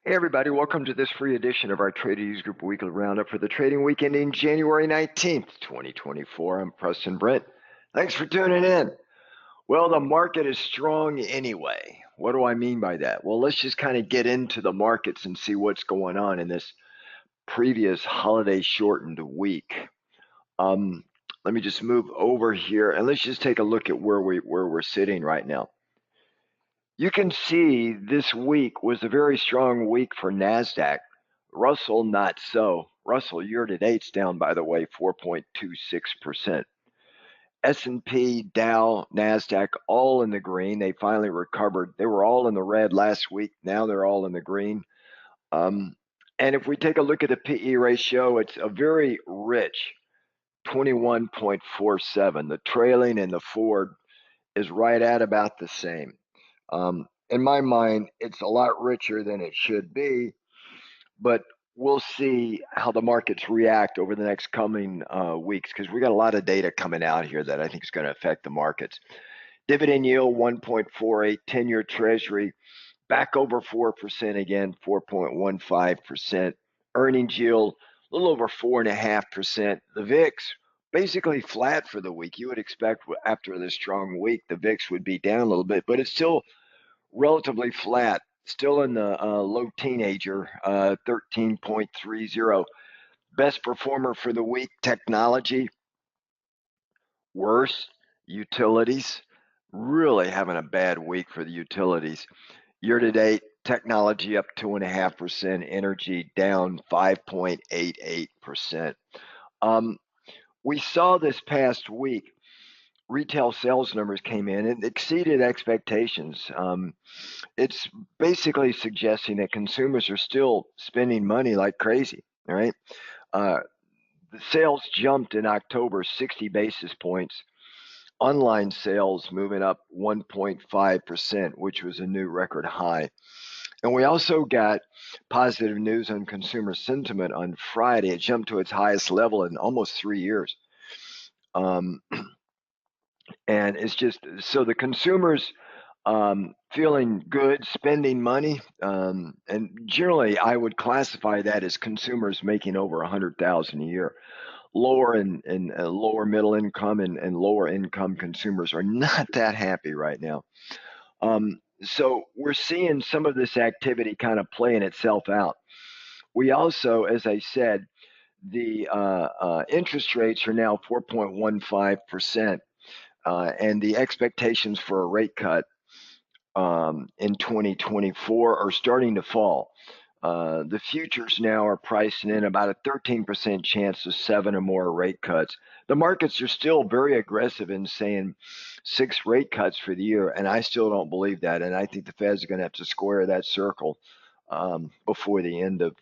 Hey everybody, welcome to this free edition of our Traders Group Weekly Roundup for the trading week ending January 19th, 2024. I'm Preston Brent. Thanks for tuning in. Well, the market is strong anyway. What do I mean by that? Well, let's just kind of get into the markets and see what's going on in this previous holiday shortened week. Let me just move over here and let's just take a look at where we're sitting right now. You can see this week was a very strong week for NASDAQ. Russell, not so. Russell year-to-date's down, by the way, 4.26%. S&P, Dow, NASDAQ, all in the green. They finally recovered. They were all in the red last week. Now they're all in the green. And if we take a look at the PE ratio, it's a very rich 21.47. The trailing and the forward is right at about the same. In my mind, it's a lot richer than it should be, but we'll see how the markets react over the next coming weeks because we got a lot of data coming out here that I think is going to affect the markets. Dividend yield 1.48, 10-year Treasury back over 4% again, 4.15%. Earnings yield a little over 4.5%. The VIX basically flat for the week. You would expect after this strong week, the VIX would be down a little bit, but it's still relatively flat, still in the low teenager, 13.30. Best performer for the week, technology. Worse, utilities. Really having a bad week for the utilities. Year to date, technology up 2.5%, energy down 5.88%. We saw this past week retail sales numbers came in and exceeded expectations. It's basically suggesting that consumers are still spending money like crazy, all right? The sales jumped in October 60 basis points. Online sales moving up 1.5%, which was a new record high. And we also got positive news on consumer sentiment on Friday. It jumped to its highest level in almost 3 years. And it's just so the consumers feeling good, spending money, and generally I would classify that as consumers making over $100,000 a year. Lower and lower middle income and lower income consumers are not that happy right now. So we're seeing some of this activity kind of playing itself out. We also, as I said, the interest rates are now 4.15%, and the expectations for a rate cut in 2024 are starting to fall. The futures now are pricing in about a 13% chance of 7 or more rate cuts. The markets are still very aggressive in saying 6 rate cuts for the year, and I still don't believe that. And I think the Fed's going to have to square that circle before the end of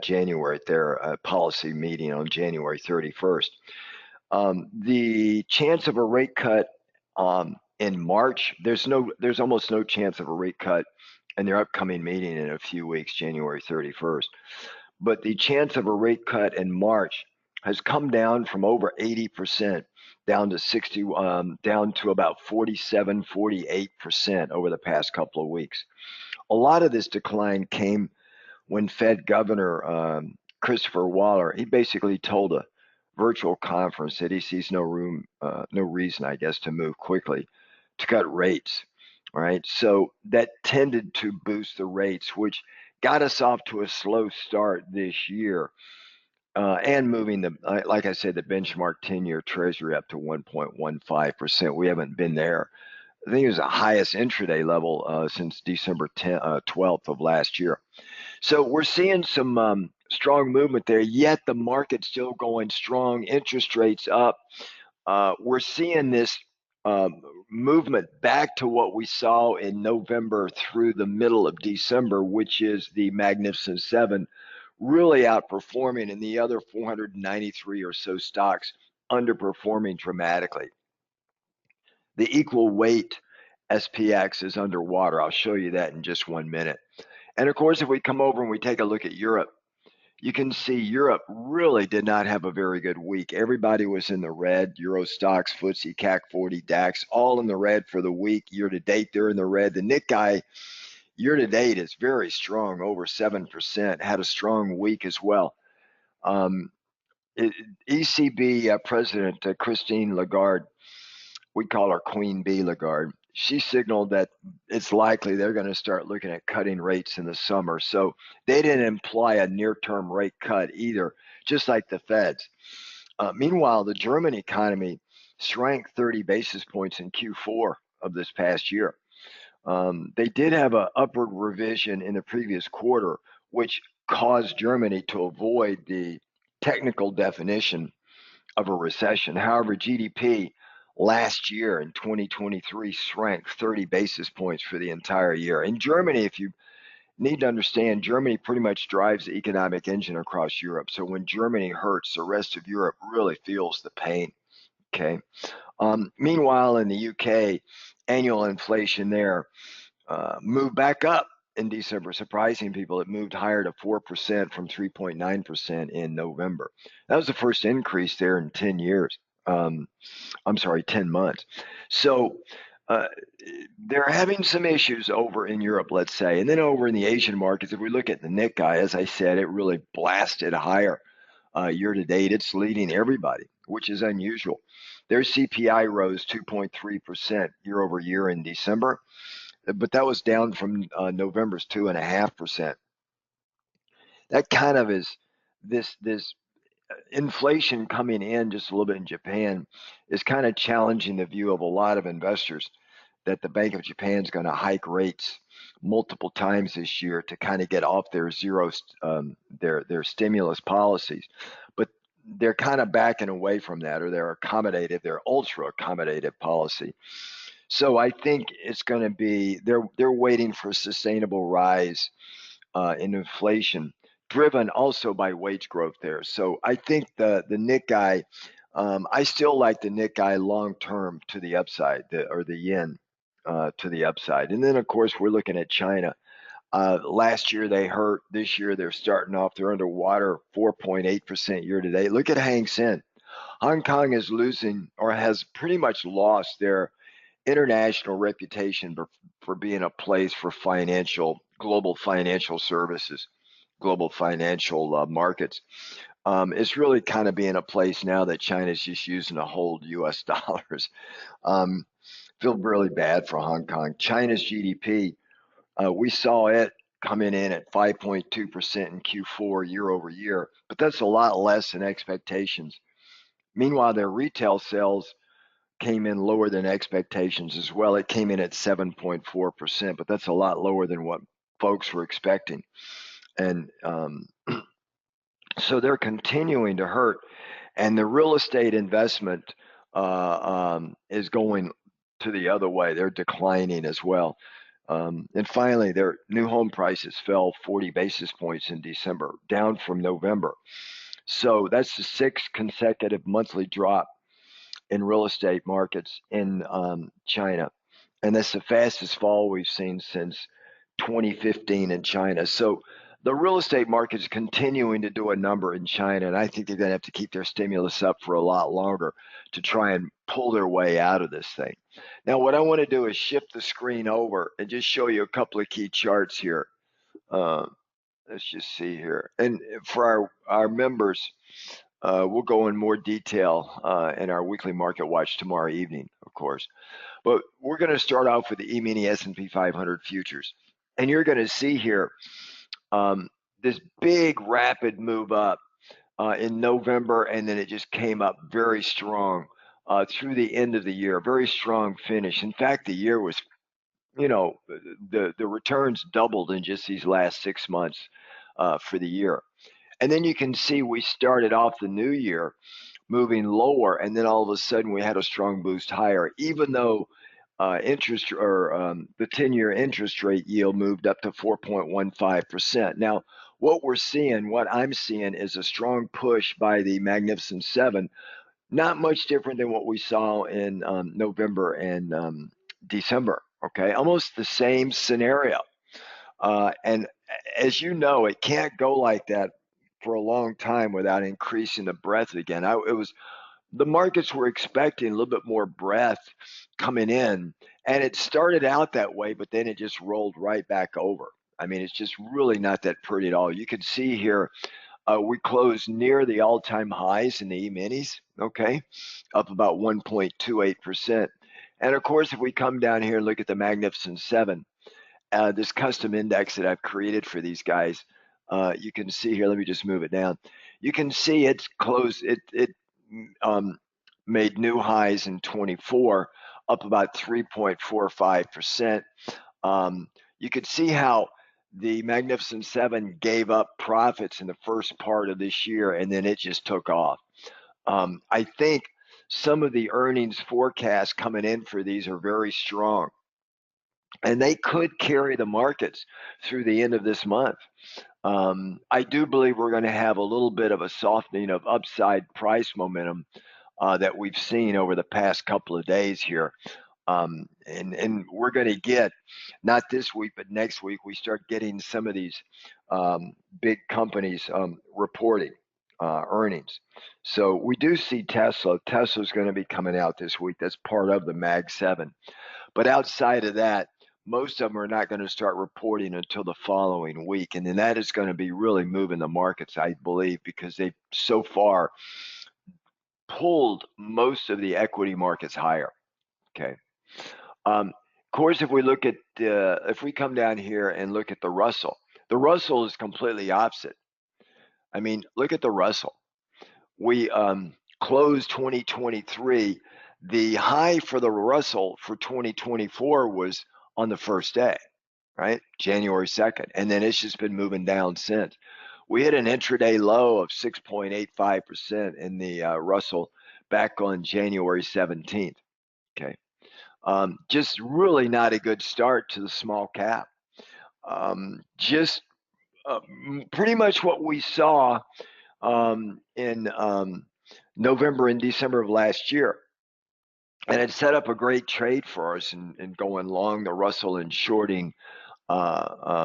January, their policy meeting on January 31st. The chance of a rate cut in March, there's almost no chance of a rate cut in their upcoming meeting in a few weeks, January 31st. But the chance of a rate cut in March has come down from over 80% down to 60, down to about 47, 48% over the past couple of weeks. A lot of this decline came when Fed Governor Christopher Waller, he basically told a virtual conference that he sees no reason, I guess, to move quickly to cut rates. All right, so that tended to boost the rates, which got us off to a slow start this year, and moving like I said, the benchmark 10-year Treasury up to 1.15%. We haven't been there. I think it was the highest intraday level since December 12th of last year. So we're seeing some strong movement there, yet the market's still going strong, interest rates up. We're seeing this movement back to what we saw in November through the middle of December, which is the Magnificent Seven really outperforming and the other 493 or so stocks underperforming dramatically. The equal weight SPX is underwater. I'll show you that in just 1 minute. And of course, if we come over and we take a look at Europe, you can see Europe really did not have a very good week. Everybody was in the red. Euro stocks, FTSE, CAC 40, DAX, all in the red for the week. Year to date, they're in the red. The Nikkei Year to date is very strong, over 7%. Had a strong week as well. Um, it, ECB President Christine Lagarde, we call her Queen Bee Lagarde. She signaled that it's likely they're going to start looking at cutting rates in the summer. So they didn't imply a near-term rate cut either, just like the Feds. Meanwhile, the German economy shrank 30 basis points in Q4 of this past year. They did have an upward revision in the previous quarter, which caused Germany to avoid the technical definition of a recession. However, GDP last year in 2023 shrank 30 basis points for the entire year. In Germany, if you need to understand, Germany pretty much drives the economic engine across Europe. So when Germany hurts, the rest of Europe really feels the pain. Okay. Meanwhile, in the UK, annual inflation there moved back up in December, surprising people. It moved higher to 4% from 3.9% in November. That was the first increase there in 10 years. I'm sorry, 10 months. So uh, they're having some issues over in Europe, let's say. And then over in the Asian markets, if we look at the Nikkei, as I said, it really blasted higher year to date. It's leading everybody, which is unusual. Their CPI rose 2.3% year over year in December, but that was down from November's 2.5%. That kind of is this inflation coming in just a little bit in Japan is kind of challenging the view of a lot of investors that the Bank of Japan is going to hike rates multiple times this year to kind of get off their their stimulus policies, but they're kind of backing away from that, or they're ultra accommodative policy. So I think it's going to be they're waiting for a sustainable rise in inflation, driven also by wage growth there. So I think the Nikkei, I still like the Nikkei long term to the upside, or the yen to the upside. And then of course we're looking at China. Last year they hurt. This year they're starting off. They're underwater 4.8% year to date. Look at Hang Seng. Hong Kong is losing, or has pretty much lost their international reputation for being a place for global financial services, global financial markets. It's really kind of being a place now that China's just using to hold U.S. dollars. Um, Feel really bad for Hong Kong. China's GDP, we saw it coming in at 5.2% in Q4 year over year, but that's a lot less than expectations. Meanwhile, their retail sales came in lower than expectations as well. It came in at 7.4%, but that's a lot lower than what folks were expecting. And so they're continuing to hurt. And the real estate investment is going to the other way. They're declining as well. And finally, their new home prices fell 40 basis points in December, down from November. So that's the sixth consecutive monthly drop in real estate markets in China. And that's the fastest fall we've seen since 2015 in China. So the real estate market is continuing to do a number in China, and I think they're going to have to keep their stimulus up for a lot longer to try and pull their way out of this thing. Now, what I want to do is shift the screen over and just show you a couple of key charts here. Uh, let's just see here. And for our members, we'll go in more detail in our weekly market watch tomorrow evening, of course. But we're going to start off with the E-mini S&P 500 futures. And you're going to see here this big rapid move up in November, and then it just came up very strong through the end of the year. Very strong finish. In fact, the year was, the returns doubled in just these last 6 months for the year. And then you can see we started off the new year moving lower, and then all of a sudden we had a strong boost higher, even though the 10-year interest rate yield moved up to 4.15%. Now, what I'm seeing is a strong push by the Magnificent Seven, not much different than what we saw in November and December. Okay, almost the same scenario. And as you know, it can't go like that for a long time without increasing the breadth again. The markets were expecting a little bit more breadth coming in, And it started out that way, but then it just rolled right back over. I mean, it's just really not that pretty at all. You can see here, we closed near the all-time highs in the E-minis, okay, up about 1.28%. And of course, if we come down here and look at the Magnificent Seven, this custom index that I've created for these guys, you can see here. Let me just move it down. You can see it's closed. It um, made new highs in 24, up about 3.45%. You could see how the Magnificent Seven gave up profits in the first part of this year, and then it just took off. I think some of the earnings forecasts coming in for these are very strong, and they could carry the markets through the end of this month. I do believe we're going to have a little bit of a softening of upside price momentum that we've seen over the past couple of days here. And we're going to get, not this week, but next week, we start getting some of these big companies reporting earnings. So we do see Tesla. Tesla's going to be coming out this week. That's part of the Mag 7. But outside of that, most of them are not going to start reporting until the following week. And then that is going to be really moving the markets, I believe, because they've so far pulled most of the equity markets higher. Okay. Of course, if we look at if we come down here and look at the Russell is completely opposite. I mean, look at the Russell. We closed 2023. The high for the Russell for 2024 was on the first day, right? January 2nd. And then it's just been moving down since. We hit an intraday low of 6.85% in the Russell back on January 17th. Okay. Just really not a good start to the small cap. Just pretty much what we saw in November and December of last year. And it set up a great trade for us in going long the Russell and shorting the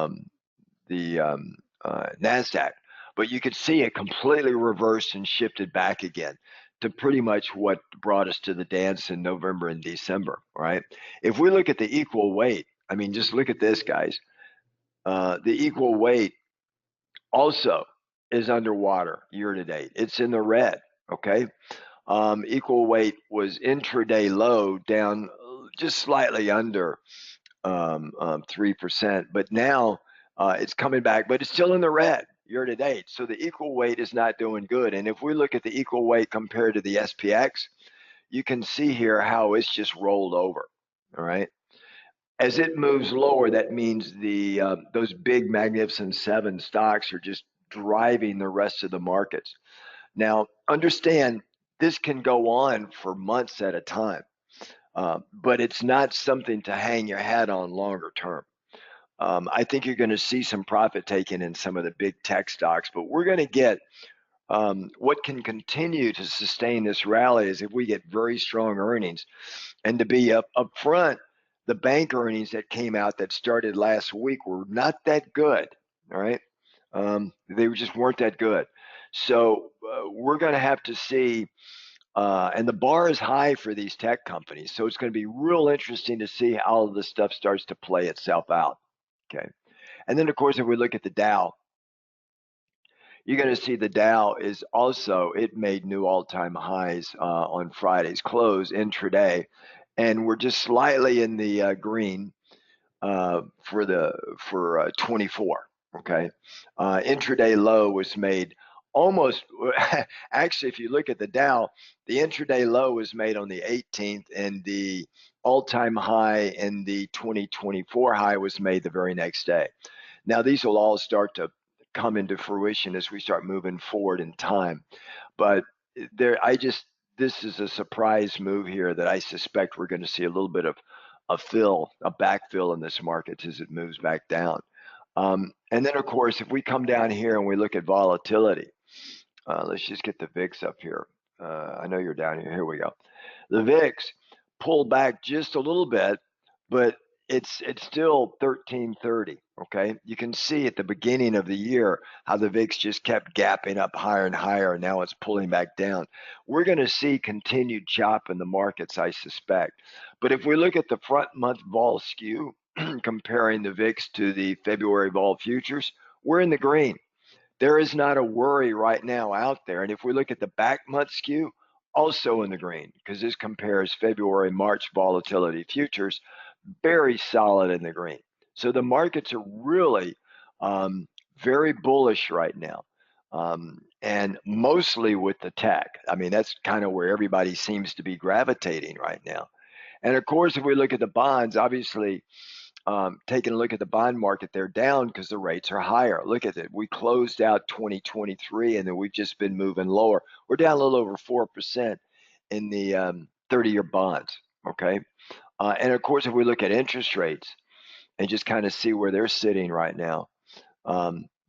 NASDAQ. But you could see it completely reversed and shifted back again to pretty much what brought us to the dance in November and December, right? If we look at the equal weight, I mean, just look at this, guys. The equal weight also is underwater year to date. It's in the red, okay? Equal weight was intraday low down just slightly under 3%, but now it's coming back, but it's still in the red year to date. So the equal weight is not doing good. And if we look at the equal weight compared to the SPX, you can see here how it's just rolled over. All right. As it moves lower, that means the those big Magnificent Seven stocks are just driving the rest of the markets. Now, understand this can go on for months at a time, but it's not something to hang your hat on longer term. I think you're going to see some profit taken in some of the big tech stocks, but we're going to get what can continue to sustain this rally is if we get very strong earnings. And to be up front, the bank earnings that came out that started last week were not that good. All right. They just weren't that good. So we're going to have to see, and the bar is high for these tech companies. So it's going to be real interesting to see how all of this stuff starts to play itself out. Okay. And then, of course, if we look at the Dow, you're going to see the Dow is also, it made new all-time highs on Friday's close intraday. And we're just slightly in the green for 24. Okay. Intraday low was made almost, actually, if you look at the Dow, the intraday low was made on the 18th, and the all-time high and the 2024 high was made the very next day. Now, these will all start to come into fruition as we start moving forward in time. But this is a surprise move here that I suspect we're going to see a little bit of a backfill in this market as it moves back down. And then, of course, if we come down here and we look at volatility, let's just get the VIX up here. I know you're down here. Here we go. The VIX pulled back just a little bit, but it's still 1330. Okay, you can see at the beginning of the year how the VIX just kept gapping up higher and higher, and now it's pulling back down. We're going to see continued chop in the markets, I suspect. But if we look at the front month vol skew, comparing the VIX to the February vol futures, we're in the green. There is not a worry right now out there. And if we look at the back month skew, also in the green, because this compares February, March volatility futures, very solid in the green. So the markets are really very bullish right now. And mostly with the tech. I mean, that's kind of where everybody seems to be gravitating right now. And of course, if we look at the bonds, obviously, taking a look at the bond market, they're down because the rates are higher. Look at it. We closed out 2023, and then we've just been moving lower. We're down a little over 4% in the 30-year bonds. Okay. And of course, if we look at interest rates and just kind of see where they're sitting right now,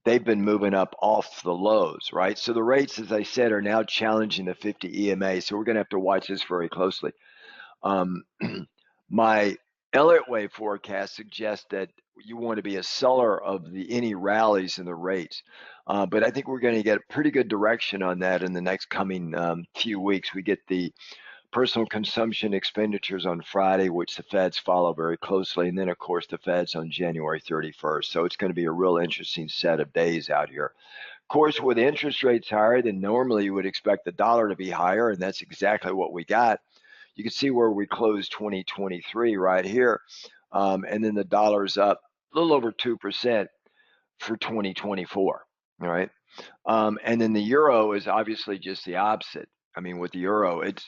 they've been moving up off the lows, right? So the rates, as I said, are now challenging the 50 EMA. So we're going to have to watch this very closely. Um, my Elliott wave forecast suggests that you want to be a seller of any rallies in the rates. But I think we're going to get a pretty good direction on that in the next coming few weeks. We get the personal consumption expenditures on Friday, which the Feds follow very closely. And then, of course, the Feds on January 31st. So it's going to be a real interesting set of days out here. Of course, with interest rates higher, then normally you would expect the dollar to be higher. And that's exactly what we got. You can see where we closed 2023 right here. And then the dollar's up a little over 2% for 2024. All right. And then the euro is obviously just the opposite. I mean, with the euro, it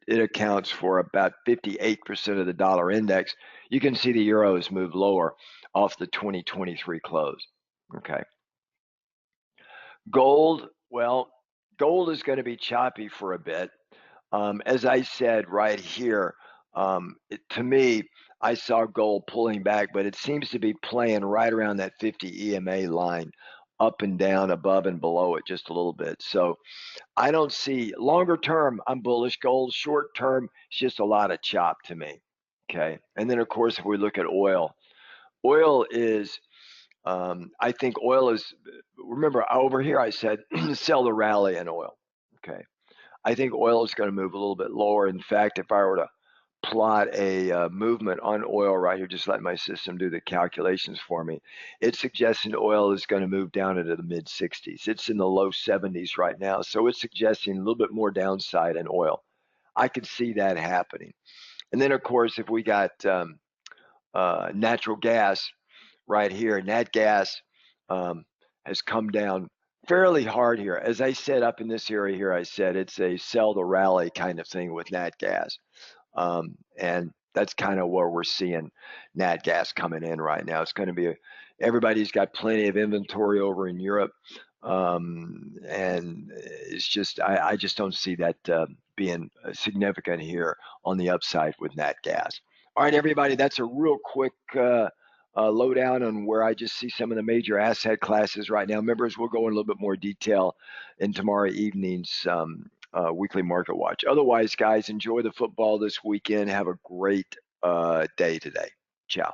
accounts for about 58% of the dollar index. You can see the euro has moved lower off the 2023 close. Okay. Gold, well, gold is going to be choppy for a bit. As I said right here, to me, I saw gold pulling back, but it seems to be playing right around that 50 EMA line, up and down, above and below it just a little bit. So I don't see longer term, I'm bullish gold. Short term, it's just a lot of chop to me. Okay. And then, of course, if we look at oil, oil is, I think oil is, remember over here I said sell the rally in oil. Okay. I think oil is going to move a little bit lower. In fact, if I were to plot a movement on oil right here, just let my system do the calculations for me, it's suggesting oil is going to move down into the mid 60s. It's in the low 70s right now. So it's suggesting a little bit more downside in oil. I could see that happening. And then, of course, if we got natural gas right here, nat gas has come down fairly hard here. As I said up in this area here, I said it's a sell the rally kind of thing with nat gas. And that's kind of where we're seeing nat gas coming in right now. It's going to be everybody's got plenty of inventory over in Europe. And it's just, I just don't see that being significant here on the upside with nat gas. All right, everybody, that's a real quick lowdown on where I just see some of the major asset classes right now. Members, we'll go in a little bit more detail in tomorrow evening's weekly market watch. Otherwise, guys, enjoy the football this weekend. Have a great day today. Ciao.